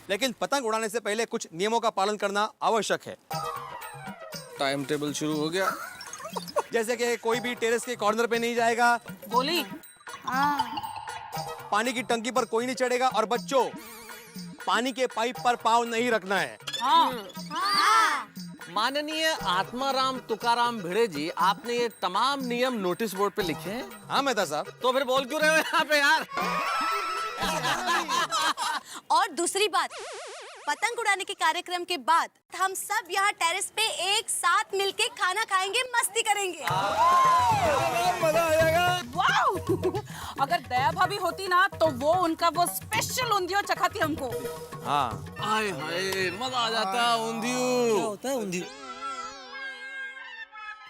लेकिन पतंग उड़ाने से पहले कुछ नियमों का पालन करना आवश्यक है। टाइम टेबल शुरू हो गया। जैसे कि कोई भी टेरेस के कॉर्नर पे नहीं जाएगा, गोली पानी की टंकी पर कोई नहीं चढ़ेगा और बच्चों पानी के पाइप पर पाँव नहीं रखना है। माननीय आत्माराम तुकाराम भिड़े जी, आपने ये तमाम नियम नोटिस बोर्ड पे लिखे हैं? हाँ मेहता साहब। तो फिर बोल क्यों रहे हो यहाँ पे यार? और दूसरी बात, पतंग उड़ाने के कार्यक्रम के बाद हम सब यहाँ टेरेस पे एक साथ मिलके खाना खाएंगे, मस्ती करेंगे। मजा आएगा। वाओ अगर दया भाभी होती ना तो वो उनका वो स्पेशल ऊंधियो चखाती हमको। हाँ हाय हाय मजा आ जाता। ऊंधियो क्या होता है ऊंधियो?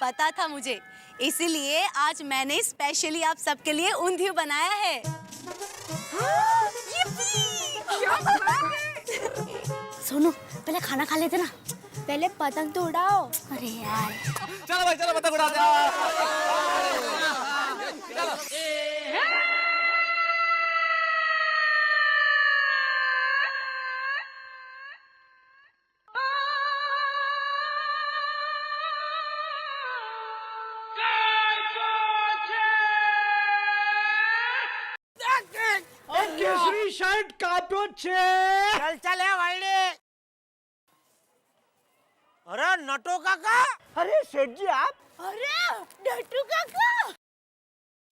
पता था मुझे, इसीलिए आज मैंने स्पेशली आप सबके लिए ऊंधियो बनाया है। सोनू पहले खाना खा लेते ना, पहले पतंग तो उड़ाओ। अरे यार चलो भाई चलो पतंग उड़ाते केसरी शर्ट काटो छे। चल चल है वाइडे। अरे नटो काका, अरे सेठ जी आप? अरे डट्टू काका।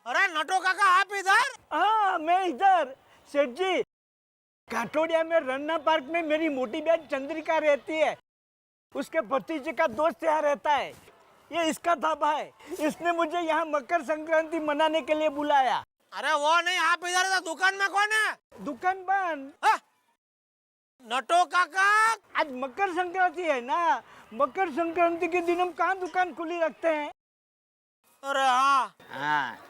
अरे नटो काका आप इधर? हाँ मैं इधर। सेठ जी काठोड़िया में रन्ना पार्क में मेरी मोटी बहन चंद्रिका रहती है, उसके भतीजे का दोस्त यहाँ रहता है। ये इसका ढाबा है, इसने मुझे यहाँ मकर संक्रांति मनाने के लिए बुलाया। अरे वो नहीं, आप इधर तो दुकान में कौन है? दुकान बंद। नटो काका आज मकर संक्रांति है ना, मकर संक्रांति के दिन हम कहाँ दुकान खुली रखते हैं। अरे हाँ।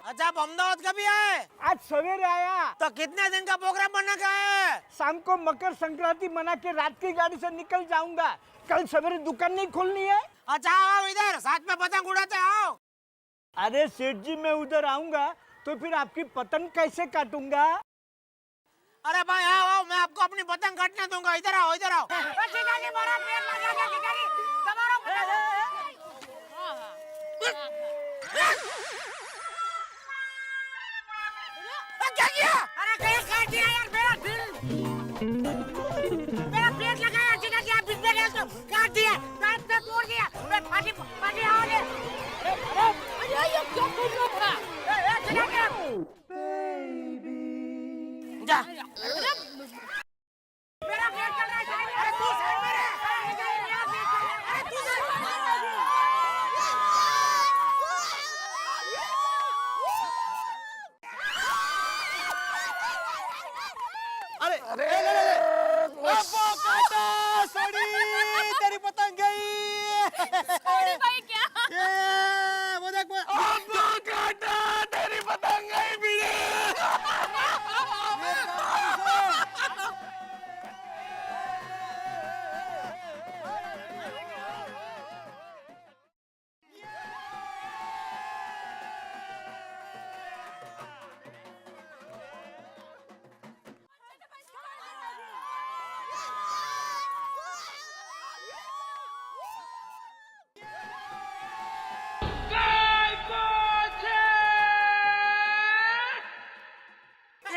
अच्छा आप अहमदाबाद कभी आए? आज सवेरे आया। तो कितने दिन का प्रोग्राम बना के आए? शाम को मकर संक्रांति मना के रात की गाड़ी से निकल जाऊंगा, कल सवेरे दुकान नहीं खोलनी है। अच्छा आओ इधर, साथ में पतंग उड़ाते आओ। अरे सेठ जी मैं उधर आऊंगा तो फिर आपकी पतंग कैसे काटूंगा? अरे भाई आओ आओ, मैं आपको अपनी पतंग काटने दूंगा। इधर आओ इधर आओ। क्या किया? अरे कहीं काट दिया यार मेरा दिल। मेरा पेट लगा यार, जितना कि आप बिजली गया तो काट दिया, दांत से तोड़ दिया, मैं फाटी फाटी आवाज़ है। अरे ये क्या कर रहा था? चला गया। जा। मेरा पेट चल रहा है। अरे तू साइड में रह। अरे तू साइड में रह। तेरी पतंग गई। भाई क्या? वो देख तेरी पतंग गई भिड़े।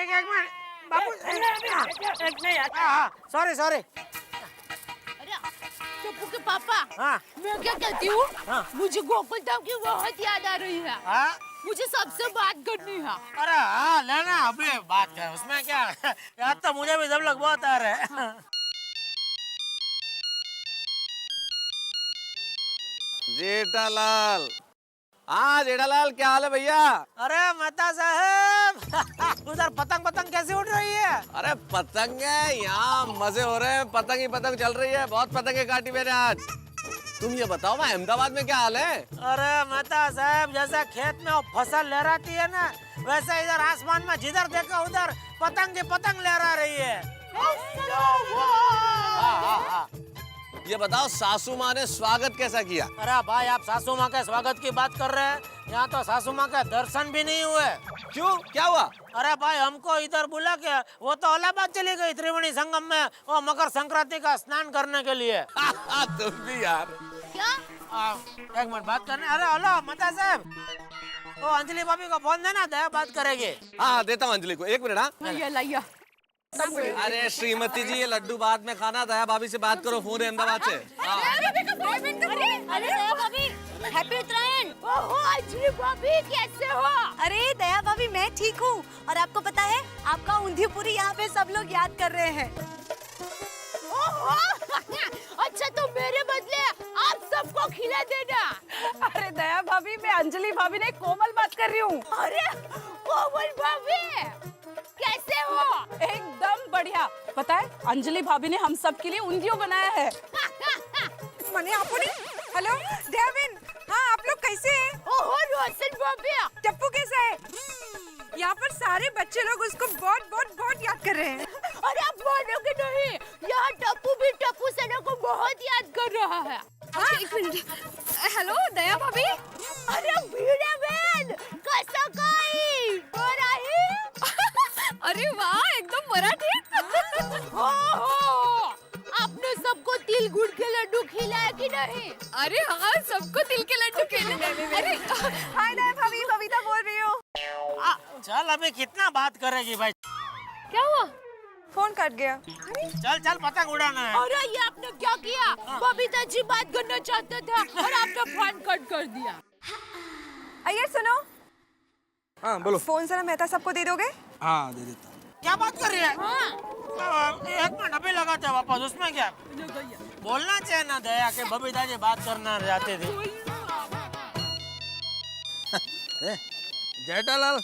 एक मिनट बाबू, एक नहीं सॉरी सॉरी। अरे चप्पू के पापा, हाँ मैं क्या कहती हूँ, हाँ। मुझे गोकुल धाम की बहुत याद आ रही है। हाँ? मुझे सबसे बात करनी है। अरे हाँ लेना, अभी बात कर, उसमें क्या। याद तो मुझे भी सब लोग बहुत आ रहे हैं। जेठालाल, हाँ जेठालाल क्या हाल है भैया? अरे मेहता साहब उधर पतंग पतंग कैसी उड़ रही है? अरे पतंग है, यहाँ मजे हो रहे हैं, पतंग ही पतंग चल रही है, बहुत पतंगे काटी मैंने आज। तुम ये बताओ मैं अहमदाबाद में क्या हाल है? अरे मेहता साहब जैसा खेत में वो फसल लहराती है ना, वैसे इधर आसमान में जिधर देखो उधर पतंग की पतंग लहरा रही है। ये बताओ सासू माँ ने स्वागत कैसा किया? अरे भाई आप सासू माँ के स्वागत की बात कर रहे हैं, यहाँ तो सासू माँ के दर्शन भी नहीं हुए। क्यों, क्या हुआ? अरे भाई हमको इधर बुला के वो तो इलाहाबाद चली गई त्रिवेणी संगम में वो मकर संक्रांति का स्नान करने के लिए। तुम भी यार। क्या? एक मिनट बात करने। अरे हेलो मता साहब, वो अंजलि भाभी को फोन देना, दया बात करेगी। हाँ देता हूँ अंजलि को, एक मिनट। हाँ लाइया लाइया अरे श्रीमती जी, ये लड्डू बाद में खाना, दया भाभी से बात करो, फोन है अहमदाबाद से। अरे दया भाभी, हैप्पी उत्तरायण। ओहो अंजलि भाभी, कैसे हो? अरे दया भाभी मैं ठीक हूँ, और आपको पता है आपका ऊंधियो पूरी यहाँ पे सब लोग याद कर रहे हैं। ओहो अच्छा, तो मेरे बदले आप सबको खिला देना। अरे दया भाभी, मैं अंजलि भाभी ने कोमल बात कर रही हूँ। अरे कोमल भाभी, कैसे हो? एकदम बढ़िया। पता है अंजलि भाभी ने हम सब के लिए ऊंधियो बनाया है। मने आपको नहीं। हेलो डेविन, हाँ आप लोग कैसे हैं? ओहो रोशन भाभी, टप्पू कैसा है? यहाँ पर सारे बच्चे लोग उसको बहुत बहुत बहुत याद कर रहे हैं। अरे आप मानोगे नहीं, यहाँ टप्पू भी टप्पू सेना को बहुत याद कर रहा है। हाँ एक मिनट। हेलो दया भाभी। अरे भीड़ा बहन, कैसा गई? और आई? अरे वाह, एकदम मराठी। हो, आपने सबको तिल गुड़ के लड्डू खिलाया कि नहीं? अरे हाँ, सबको तिल के लड्डू खिलाए। अरे हाय दया भाभी, बबीता बोल रही हूँ। चल अभी कितना बात करेगी भाई। क्या हुआ? फोन कट गया। चल चल पतंग उड़ाना है। अरे ये आपने क्या किया? बबीता जी बात करना चाहते थे और आपने फोन कट कर दिया। अय्यर सुनो। हाँ बोलो। फोन जरा मेहता सबको दे दोगे? हाँ दे देता हूँ। क्या बात कर रही है? हाँ। एक मिनट अभी लगाते हैं वापस, उसमें क्या बोलना चाहिए ना दया के बबीता जी बात करना चाहते थे। जेठालाल।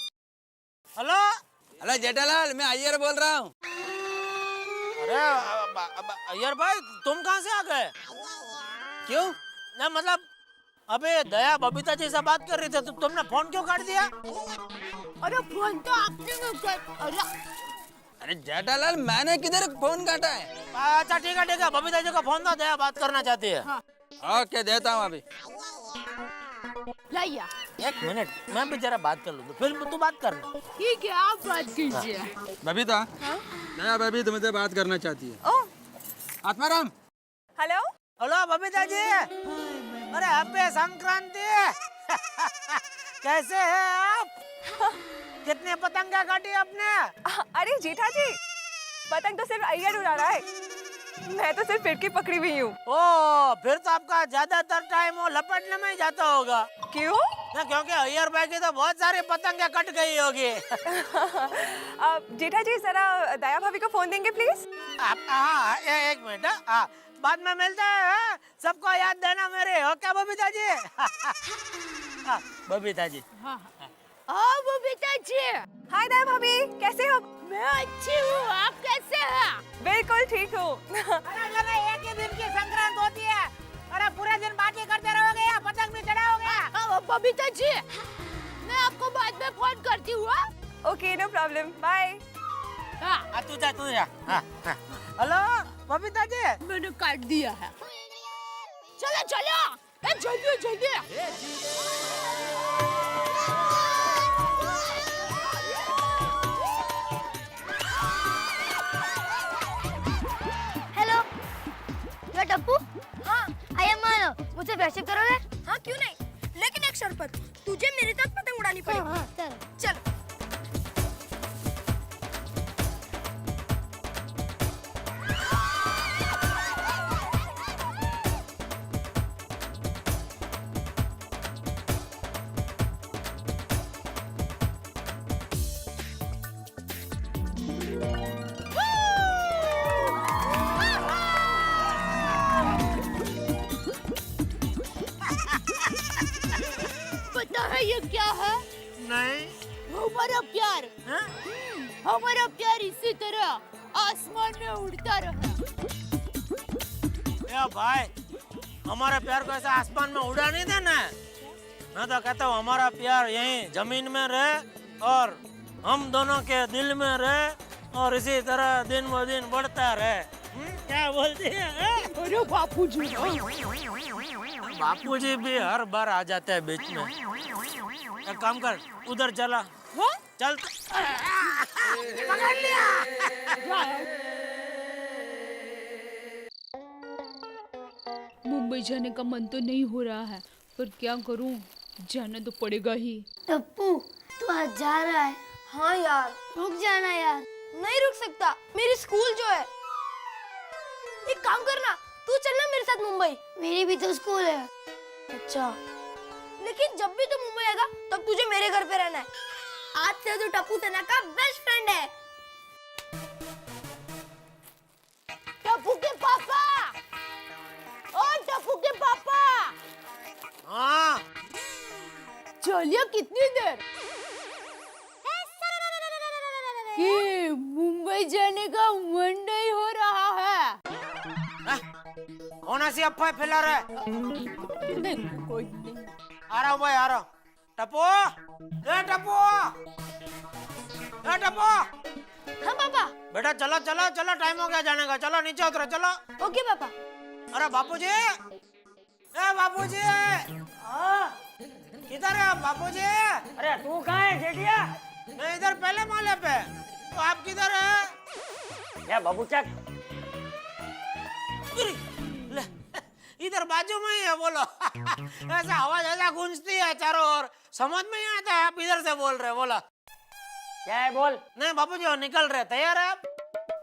हेलो हेलो जेठालाल, मैं अय्यर बोल रहा हूँ। अरे अय्यर भाई, तुम कहाँ से आ गए? क्यों? ना मतलब अबे दया बबीता जी से बात कर रही थी, तो तुमने फोन क्यों काट दिया? अरे फोन तो आपने नहीं कर। अरे जेठालाल, मैंने किधर फोन काटा है? अच्छा ठीक है, बबीता जी का फोन दो, दया बात करना चाहती है। हाँ। ओके देता हूँ अभी। लाइया। एक मिनट, मैं भी जरा बात कर लूँ, फिर तू बात करना। ठीक है, आप बात कीजिए। बबीता, नया बेबी तुमसे बात करना चाहती है। ओह आत्माराम। हेलो। हेलो बबीता जी, अरे हैप्पी संक्रांति। कैसे हैं आप? कितने पतंगा काटी आपने? अरे जेठा जी, पतंग तो सिर्फ अय्यर उड़ा रहा है, मैं तो सिर्फ फिरकी पकड़ी हुई हूँ। ओ, फिर तो आपका ज्यादातर टाइम वो लपेटने में ही जाता होगा। क्यों? ना क्योंकि अय्यर भाई की तो बहुत सारी पतंगे कट गई होगी। जेठा जी जरा दया भाभी को फोन देंगे प्लीज? हाँ एक मिनट, हाँ बाद में मिलते हैं। सबको याद देना मेरे, हो क्या बबीता जी? हाँ, बबीता जी। हाँ बबीता जी। हाय दया भाभी, कैसे हो? मैं अच्छी हूँ, आप कैसे हैं? बिल्कुल ठीक हूँ। अरे एक ही दिन की संक्रांत होती है, अरे पूरे दिन पार्टी करते रहोगे या पतंग भी चढ़ाओगे? बबीता जी, मैं आपको बाद में फोन करती हूँ। Okay no problem, bye. तू जा। हेलो बबीता जी। मैंने काट दिया है। चलो चलो, जल्दी जल्दी। हेलो, मैं टप्पू। हाँ, आई एम मानो। मुझे फ्रेंडशिप करोगे? हाँ क्यों नहीं, लेकिन एक शर्त पर, तुझे मेरे साथ पतंग उड़ानी पड़ेगी। हाँ, चलो। पता है ये क्या है? नहीं। हमारा प्यार। हमारा प्यार इसी तरह आसमान में उड़ता रहा। ए भाई, हमारे प्यार को ऐसा आसमान में उड़ा नहीं देना है। मैं तो कहता हूँ हमारा प्यार यहीं जमीन में रहे और हम दोनों के दिल में रहे और इसी तरह दिन ब दिन बढ़ता रहे। क्या बोलती है? अरे बापूजी, बापूजी भी हर बार आ जाते हैं बीच में। एक काम कर, उधर चला। चल। पकड़ लिया। मुंबई जाने का मन तो नहीं हो रहा है, पर क्या करूं, जाना तो पड़ेगा ही। टप्पू तू आज जा रहा है? हाँ यार, रुक जाना यार। नहीं रुक सकता, मेरी स्कूल जो है। एक काम करना, तू चलना मेरे साथ मुंबई। मेरी भी तो स्कूल है। अच्छा, लेकिन जब भी तू मुंबई आएगा तब तुझे मेरे घर पे रहना है। आज से तू टप्पू सेना का बेस्ट फ्रेंड है। टप्पू के पापा, ओ टप्पू के पापा, हाँ, चलिए कितनी देर कि मुंबई जाने का मन नहीं हो रहा है। कौन सी अफवाह फैला रहा है? नहीं, कोई नहीं। आ रहा हूँ भाई, आ रहा हूँ। टप्पू, ए टप्पू, ए टप्पू। हाँ पापा। बेटा चलो चलो चलो, टाइम हो गया जाने का। चलो नीचे उतरो, चलो। ओके पापा। अरे बापूजी, ए बापूजी, किधर है बापूजी? अरे तू कहाँ है जेठिया? मैं इधर पहले माले पे। तो आप किधर है? या बाबू चक। ले, इधर बाजू में ही है, बोलो। ऐसा आवाज ऐसा गूंजती है चारों ओर, समझ में नहीं आता है आप इधर से बोल रहे, बोला। क्या है बोल? नहीं बापूजी, वो निकल रहे। तैयार है आप?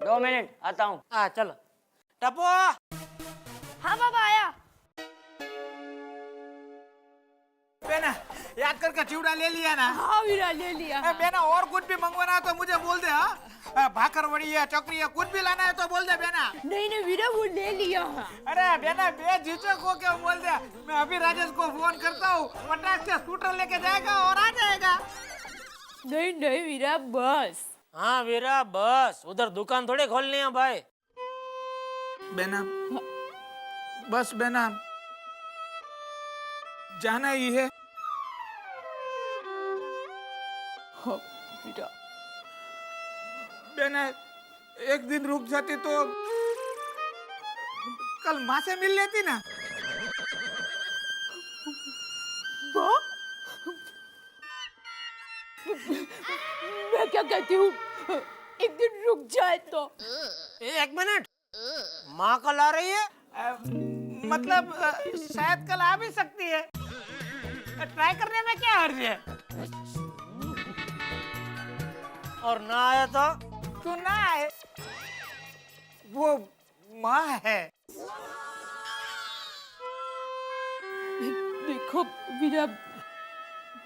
2 मिनट आता हूँ। हाँ चलो। टप्पू। हाँ पापा आया। बेना, याद करके चिवड़ा ले लिया ना? हाँ वीरा, ले लिया। बेना, और कुछ भी मंगवाना है तो मुझे बोल दे। हाँ, भाकर वड़ी है, चौकरी है, कुछ भी लाना है तो बोल दे बेना। नहीं नहीं वीरा, वो ले लिया है। अरे बेना, बेझिझक हो के बोल दे। मैं अभी राजेश को फोन करता हूँ, फटाक से स्कूटर लेके जाएगा और आ जाएगा। नहीं नहीं वीरा, बस। हाँ वीरा, बस उधर दुकान थोड़ी खोलनी है भाई। बेना, बस बेना, जाना ही है। हाँ वीरा। बेना, एक दिन रुक जाती तो कल माँ से मिल लेती ना। माँ? मैं क्या कहती हूँ, एक दिन रुक जाए तो। एक मिनट, माँ कल आ रही है? मतलब शायद कल आ भी सकती है। ट्राई करने में क्या हर्ज है? और ना आया तो? तू ना आए, वो माँ है। देखो वीरा,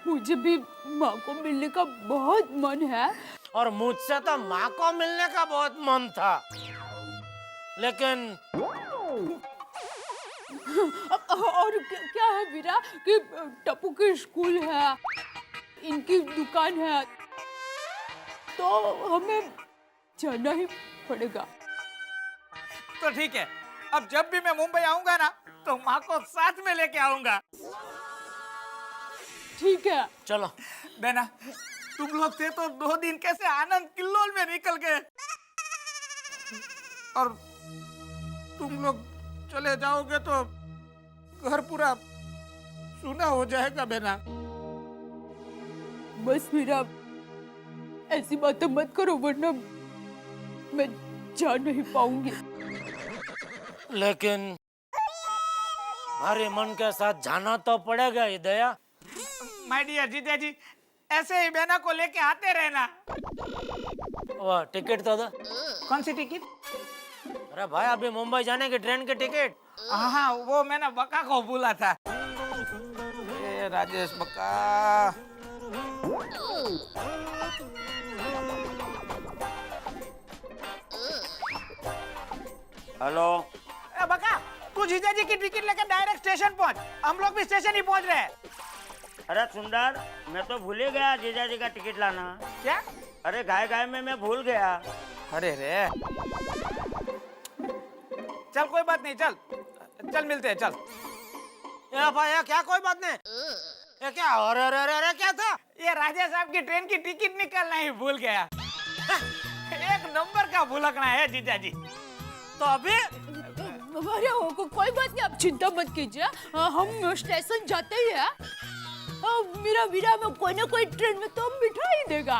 मुझे भी माँ को मिलने का बहुत मन है। और मुझसे तो माँ को मिलने का बहुत मन था, लेकिन और क्या है वीरा कि टप्पू की स्कूल है, इनकी दुकान है, तो हमें जाना ही पड़ेगा। तो ठीक है, अब जब भी मैं मुंबई आऊंगा ना तो माँ को साथ में लेके आऊंगा। ठीक है, चलो। बेना, तुम लोग थे तो 2 दिन कैसे आनंद किल्लोल में निकल गए, और तुम लोग चले जाओगे तो घर पूरा सूना हो जाएगा। बेना, बस वीरा, ऐसी बातें मत करो, वरना मैं जा नहीं पाऊंगी। लेकिन हमारे मन के साथ जाना तो पड़ेगा ही दया। माय डियर जीजा जी, ऐसे ही बेना को लेके आते रहना। वो टिकट तो दो। कौन सी टिकट? अरे भाई, अभी मुंबई जाने की ट्रेन की टिकट। हाँ, वो मैंने बका को बोला था। ए राजेश बका। हेलो। ए बका, तू जीजा जी की टिकट लेकर डायरेक्ट स्टेशन पहुंच। हम लोग भी स्टेशन ही पहुंच रहे हैं। अरे सुंदर, मैं तो भूल ही गया जीजा जी का टिकट लाना। क्या? अरे गाय गाय में मैं भूल गया। अरे रे, चल कोई बात नहीं, चल चल मिलते हैं, चल। ए भाई, ये क्या कोई बात नहीं? ये क्या? अरे अरे अरे क्या था? ये राजा साहब की ट्रेन की टिकट निकालना ही भूल गया। एक नंबर का भुलकना है जीजा जी। तो अभी अरे कोई बात नहीं, आप चिंता मत कीजिए। हम स्टेशन जाते ही है, मेरा वीरा में कोई ना कोई ट्रेन में तो बिठा ही देगा।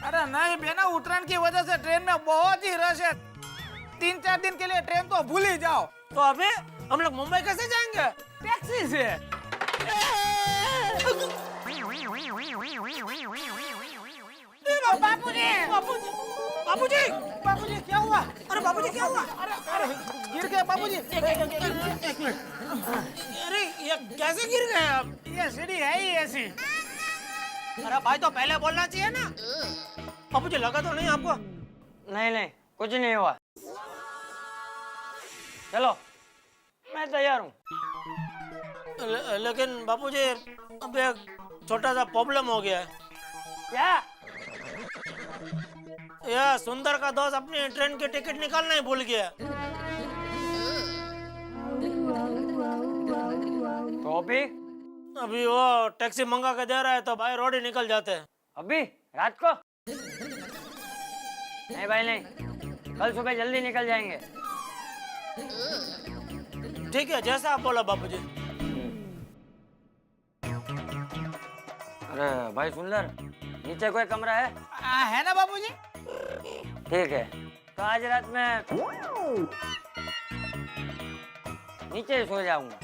अरे नहीं बेना, उत्तरायण की वजह से ट्रेन में बहुत ही रश है। 3-4 दिन के लिए ट्रेन तो भूल ही जाओ। तो अभी हम लोग मुंबई कैसे जाएंगे? टैक्सी से। बापूजी बाबूजी बाबूजी बापूजी क्या हुआ? अरे बाबूजी क्या हुआ? अरे गिर गए बापूजी। एक मिनट। अरे ये कैसे गिर गए आप? ये सीढ़ी है ही ऐसी। अरे भाई तो पहले बोलना चाहिए ना। बाबूजी लगा तो नहीं आपको? नहीं नहीं कुछ नहीं हुआ। चलो मैं तैयार हूँ। लेकिन बाबूजी अब एक छोटा सा प्रॉब्लम हो गया है। क्या? यह सुंदर का दोस्त अपनी ट्रेन की टिकट निकालना ही भूल गया। तो अभी वो टैक्सी मंगा के दे रहा है तो भाई रोड ही निकल जाते हैं। अभी रात को? नहीं भाई नहीं, कल सुबह जल्दी निकल जाएंगे। ठीक है जैसा आप बोला बाबूजी। अरे भाई सुंदर, नीचे कोई कमरा है? है ना बाबूजी? ठीक है, तो आज रात में नीचे ही सो जाऊंगा।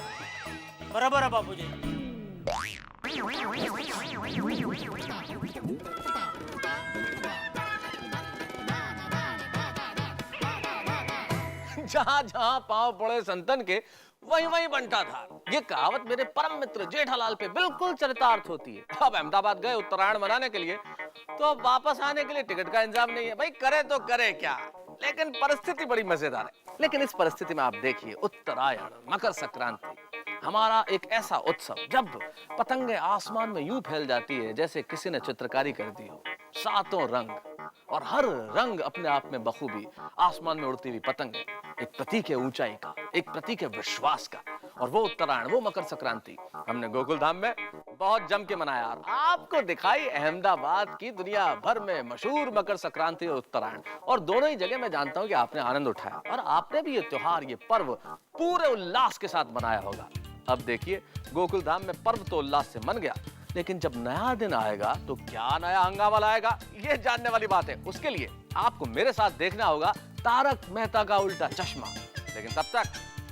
बराबर है बाबूजी। जहां जहां पांव पड़े संतन के वहीं वहीं बनता था। ये कहावत मेरे परम मित्र जेठालाल पे बिल्कुल चरितार्थ होती है। अब अहमदाबाद गए उत्तरायण मनाने के लिए, तो अब वापस आने के लिए टिकट का इंतजाम नहीं है। भाई करे तो करे क्या, लेकिन परिस्थिति बड़ी मजेदार है। लेकिन इस परिस्थिति में आप देखिए, उत्तरायण, मकर संक्रांति, हमारा एक ऐसा उत्सव जब पतंगे आसमान में यूं फैल जाती है जैसे किसी ने चित्रकारी कर दी हो। 7 रंग और हर रंग अपने आप में बखूबी। आसमान में उड़ती हुई पतंग एक प्रतीक है ऊंचाई का, एक प्रतीक है विश्वास का। और वो उत्तरायण, वो मकर संक्रांति हमने गोकुल धाम में बहुत जम के मनाया। और आपको दिखाई अहमदाबाद की दुनिया भर में मशहूर मकर संक्रांति और उत्तरायण, और दोनों ही जगह मैं जानता हूँ कि आपने आनंद उठाया और आपने भी ये त्योहार, ये पर्व पूरे उल्लास के साथ मनाया होगा। अब देखिए, गोकुल धाम में पर्व तो उल्लास से मन गया, लेकिन जब नया दिन आएगा तो क्या नया हंगामा लाएगा, ये जानने वाली बात है। उसके लिए आपको मेरे साथ देखना होगा तारक मेहता का उल्टा चश्मा। लेकिन तब तक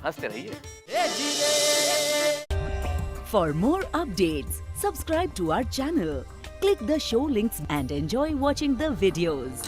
हंसते रहिए। For more updates, subscribe to our channel, click the show links and enjoy watching the videos.